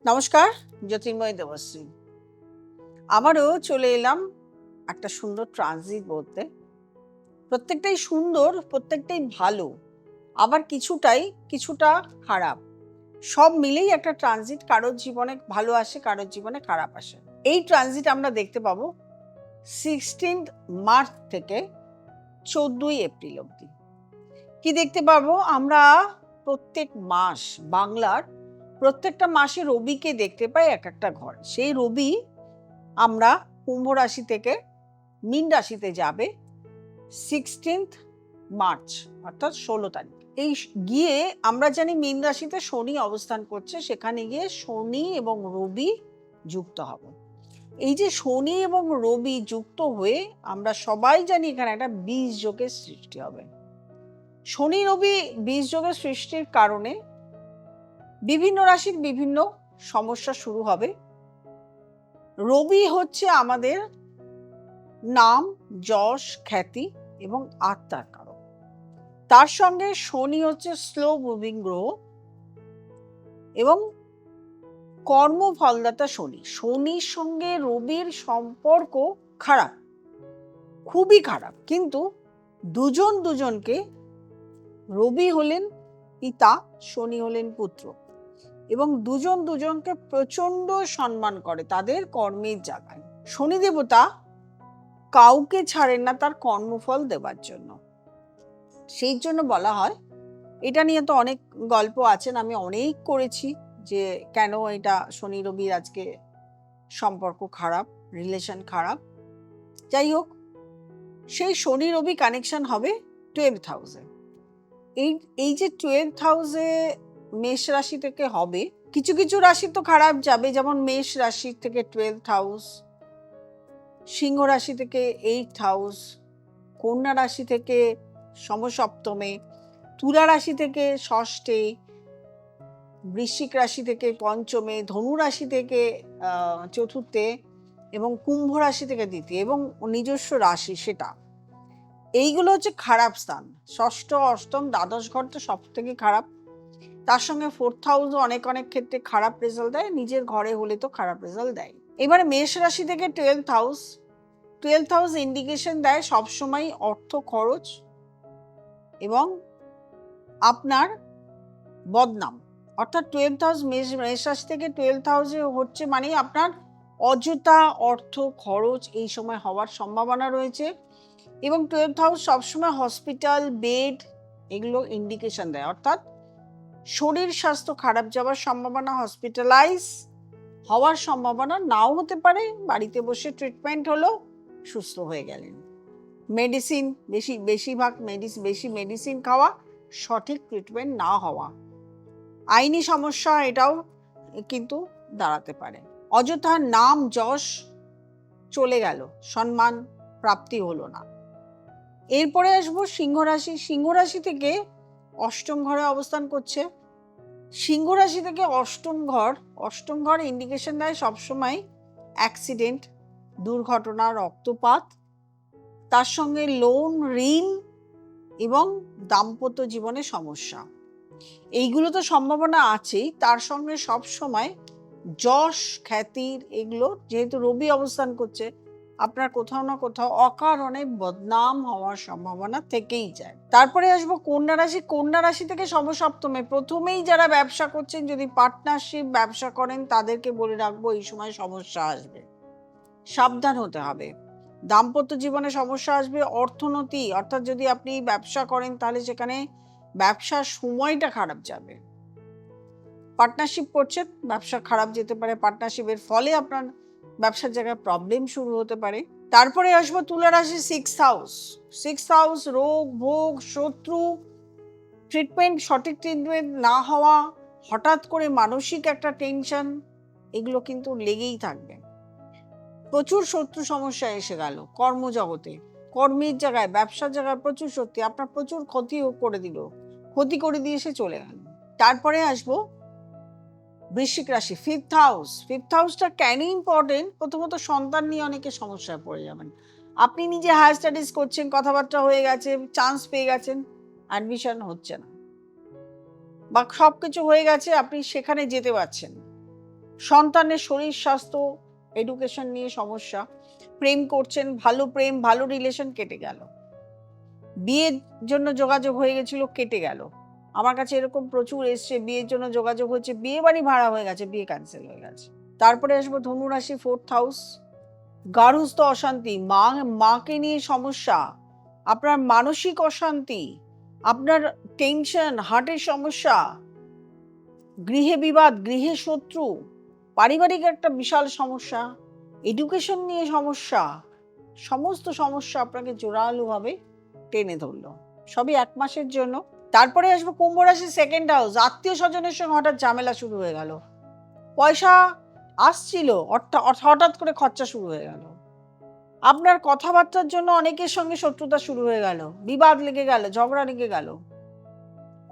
নমস্কার, জ্যোতির্ময় দেবশ্রী। আবারও চলে এলাম একটা সুন্দর ট্রানজিট বলতে। প্রত্যেকটাই সুন্দর, প্রত্যেকটাই ভালো, আবার কিছুটা খারাপ। সব মিলেই একটা ট্রানজিট, কারোর জীবনে ভালো আসে, কারোর জীবনে খারাপ আসে। এই ট্রানজিট আমরা দেখতে পাবো 16 মার্চ থেকে 14 এপ্রিল অবধি। কি দেখতে পাবো আমরা? প্রত্যেক মাস, বাংলার প্রত্যেকটা মাসে রবিকে দেখতে পাই এক একটা ঘর। সেই রবি আমরা কুম্ভ রাশি থেকে মীন রাশিতে যাবে 16 মার্চ, অর্থাৎ 16 তারিখ। এই গিয়ে আমরা জানি মীন রাশিতে শনি অবস্থান করছে, সেখানে গিয়ে শনি এবং রবি যুক্ত হবে। এই যে শনি এবং রবি যুক্ত হয়ে আমরা সবাই জানি এখানে একটা বীজ যোগের সৃষ্টি হবে। শনি রবি বীজ যোগের সৃষ্টির কারণে বিভিন্ন রাশির বিভিন্ন সমস্যা শুরু হবে। রবি হচ্ছে আমাদের নাম, যশ, খ্যাতি এবং আত্মার কারক। তার সঙ্গে শনি হচ্ছে স্লো মুভিং গ্রহ এবং কর্মফলদাতা শনি। শনির সঙ্গে রবির সম্পর্ক খারাপ, খুবই খারাপ, কিন্তু দুজনকে, রবি হলেন পিতা, শনি হলেন পুত্র, এবং দুজনকে প্রচন্ড সম্মান করে তাদের কর্মের জায়গায়। শনি দেবতা কাউকে ছাড়েন না তার কর্মফল দেবার জন্য। সেই জন্য বলা হয়, এটা নিয়ে তো অনেক গল্প আছেন, আমি অনেক করেছি যে কেন এটা শনি রবির আজকে সম্পর্ক খারাপ, রিলেশন খারাপ। যাই হোক, সেই শনি রবি কানেকশন হবে 12th হাউসে। এই যে 12th হাউসে মেষ রাশি থেকে হবে, কিছু কিছু রাশি তো খারাপ যাবে, যেমন মেষ রাশি থেকে 12th হাউস, সিংহ রাশি থেকে 8th হাউস, কন্যা রাশি থেকে সমসপ্তমে, তুলা রাশি থেকে ষষ্ঠে, বৃশ্চিক রাশি থেকে পঞ্চমে, ধনু রাশি থেকে চতুর্থে, এবং কুম্ভ রাশি থেকে দ্বিতীয়, এবং নিজস্ব রাশি সেটা। এইগুলো হচ্ছে খারাপ স্থান। ষষ্ঠ, অষ্টম, দ্বাদশ ঘর তো সব থেকে খারাপ। তার সঙ্গে 4th হাউসও অনেক ক্ষেত্রে খারাপ রেজাল্ট দেয়, নিজের ঘরে হলে তো খারাপ রেজাল্ট দেয়। এবারে মেষ রাশি থেকে 12th হাউস ইন্ডিকেশন দেয় সবসময় অর্থ খরচ এবং আপনার বদনাম। অর্থাৎ 12th হাউস মেষ রাশি থেকে 12th হাউসে হচ্ছে মানে আপনার অযথা অর্থ খরচ এই সময় হওয়ার সম্ভাবনা রয়েছে। এবং 12th হাউস সবসময় হসপিটাল, বেড, এগুলো ইন্ডিকেশন দেয়। অর্থাৎ শরীর স্বাস্থ্য খারাপ যাওয়ার সম্ভাবনা, হসপিটালাইজ হওয়ার সম্ভাবনা নাও হতে পারে, বাড়িতে বসে ট্রিটমেন্ট হলো, সুস্থ হয়ে গেলেন। মেডিসিন বেশিরভাগ বেশি মেডিসিন খাওয়া, সঠিক ট্রিটমেন্ট না হওয়া, আইনি সমস্যা এটাও কিন্তু দাঁড়াতে পারে। অযথা নাম যশ চলে গেল, সম্মান প্রাপ্তি হলো না। এরপরে আসবো সিংহ রাশি। সিংহ রাশি থেকে অষ্টম ঘরে অবস্থান করছে। সিংহ রাশি থেকে অষ্টম ঘর ইন্ডিকেশন দেয় সবসময় অ্যাক্সিডেন্ট, দুর্ঘটনা, রক্তপাত, তার সঙ্গে লোন, ঋণ এবং দাম্পত্য জীবনে সমস্যা। এইগুলো তো সম্ভাবনা আছেই, তার সঙ্গে সব সময় যশ, খ্যাতির, এগুলো যেহেতু রবি অবস্থান করছে, আপনার কোথাও না কোথাও অকারণে বদনাম হওয়ার সম্ভাবনা থেকেই যায়। তারপরে আসবো কন্যা রাশি। কন্যা রাশি থেকে সমসপ্তমে, প্রথমেই যারা ব্যবসা করছেন, যদি পার্টনারশিপ ব্যবসা করেন, তাদেরকে বলে রাখবো এই সময় সমস্যা আসবে, সাবধান হতে হবে। দাম্পত্য জীবনে সমস্যা আসবে। অর্থনীতি, অর্থাৎ যদি আপনি ব্যবসা করেন তাহলে সেখানে ব্যবসার সময়টা খারাপ যাবে। পার্টনারশিপ করছেন, ব্যবসা খারাপ যেতে পারে, পার্টনারশিপের ফলে আপনার ব্যবসার জায়গায় প্রবলেম শুরু হতে পারে। তারপরে আসবো তুলা রাশি 6th হাউস রোগ ভোগ, শত্রু, সঠিক ট্রিটমেন্ট না হওয়া, হঠাৎ করে মানসিক একটা টেনশন, এগুলো কিন্তু লেগেই থাকবে। প্রচুর শত্রু সমস্যা এসে গেল কর্মজগতে, কর্মের জায়গায়, ব্যবসার জায়গায় প্রচুর শত্রু, আপনার প্রচুর ক্ষতি করে দিয়ে এসে চলে গেল। তারপরে আসবো বৃশ্চিক রাশি 5th হাউসটা কেন ইম্পর্টেন্ট? প্রথমত সন্তান নিয়ে অনেকে সমস্যায় পড়ে যাবেন। আপনি নিজে হায়ার স্টাডিজ করছেন, কথাবার্তা হয়ে গেছে, চান্স পেয়ে গেছেন, অ্যাডমিশন হচ্ছে না, বা সবকিছু হয়ে গেছে, আপনি সেখানে যেতে পারছেন, সন্তানের শরীর স্বাস্থ্য, এডুকেশন নিয়ে সমস্যা, প্রেম করছেন, ভালো প্রেম, ভালো রিলেশন কেটে গেল, বিয়ের জন্য যোগাযোগ হয়ে গেছিল, কেটে গেল। আমার কাছে এরকম প্রচুর এসছে, বিয়ের জন্য যোগাযোগ হচ্ছে, বিয়ে বাড়ি ভাড়া হয়ে গেছে, বিয়ে ক্যান্সেল হয়ে গেছে। তারপরে আসবো ধনু রাশি, 4th হাউস, গার্হস্থ্য অশান্তি, মাকে নিয়ে সমস্যা, আপনার মানসিক অশান্তি, আপনার টেনশন, হার্টের সমস্যা, গৃহে বিবাদ, গৃহে শত্রু, পারিবারিক একটা বিশাল সমস্যা, এডুকেশন নিয়ে সমস্যা, সমস্ত সমস্যা আপনাকে জোরালোভাবে টেনে ধরলো। সবই 1 মাসের জন্য। তারপরে আসবো কুম্ভ রাশি, 2nd হাউস, আত্মীয় স্বজনের সঙ্গে হঠাৎ ঝামেলা শুরু হয়ে গেল, পয়সা আসছিল, হঠাৎ করে খরচা শুরু হয়ে গেল, আপনার কথাবার্তার জন্য অনেকের সঙ্গে শত্রুতা শুরু হয়ে গেল, বিবাদ লেগে গেল, ঝগড়া লেগে গেল,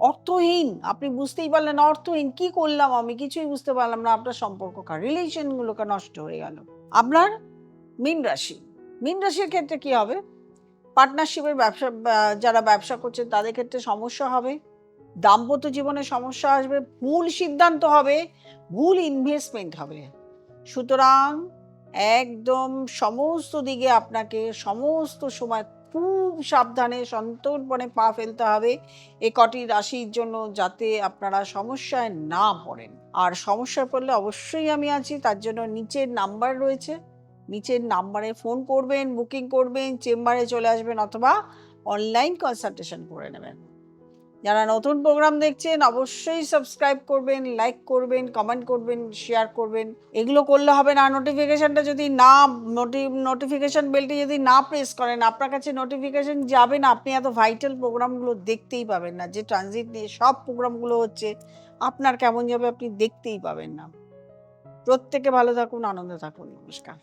অর্থহীন, আপনি বুঝতেই পারলেন না অর্থহীন, কি করলাম আমি কিছুই বুঝতে পারলাম না, আপনার সম্পর্ক রিলেশনগুলোকে নষ্ট হয়ে গেল। আপনার মীন রাশি, মীন রাশির ক্ষেত্রে কি হবে? পার্টনারশিপের ব্যবসা, যারা ব্যবসা করছেন তাদের ক্ষেত্রে সমস্যা হবে, দাম্পত্য জীবনে সমস্যা আসবে, ভুল সিদ্ধান্ত হবে, ভুল ইনভেস্টমেন্ট হবে। সুতরাং একদম সমস্ত দিকে আপনাকে সমস্ত সময় খুব সাবধানে সন্তর্পণে পা ফেলতে হবে এ কটি রাশির জন্য, যাতে আপনারা সমস্যায় না পড়েন। আর সমস্যায় পড়লে অবশ্যই আমি আছি, তার জন্য নিচের নাম্বার রয়েছে, নিচের নাম্বারে ফোন করবেন, বুকিং করবেন, চেম্বারে চলে আসবেন অথবা অনলাইন কনসালটেশন করে নেবেন। যারা নতুন প্রোগ্রাম দেখছেন অবশ্যই সাবস্ক্রাইব করবেন, লাইক করবেন, কমেন্ট করবেন, শেয়ার করবেন। এগুলো করলে হবে না, নোটিফিকেশনটা যদি না নোটিফিকেশন বেলটি যদি না প্রেস করেন, আপনার কাছে নোটিফিকেশন যাবে না, আপনি এত ভাইটাল প্রোগ্রামগুলো দেখতেই পাবেন না। যে ট্রানজিট নিয়ে সব প্রোগ্রামগুলো হচ্ছে, আপনার কেমন যাবে আপনি দেখতেই পাবেন না। প্রত্যেকে ভালো থাকুন, আনন্দে থাকুন। নমস্কার।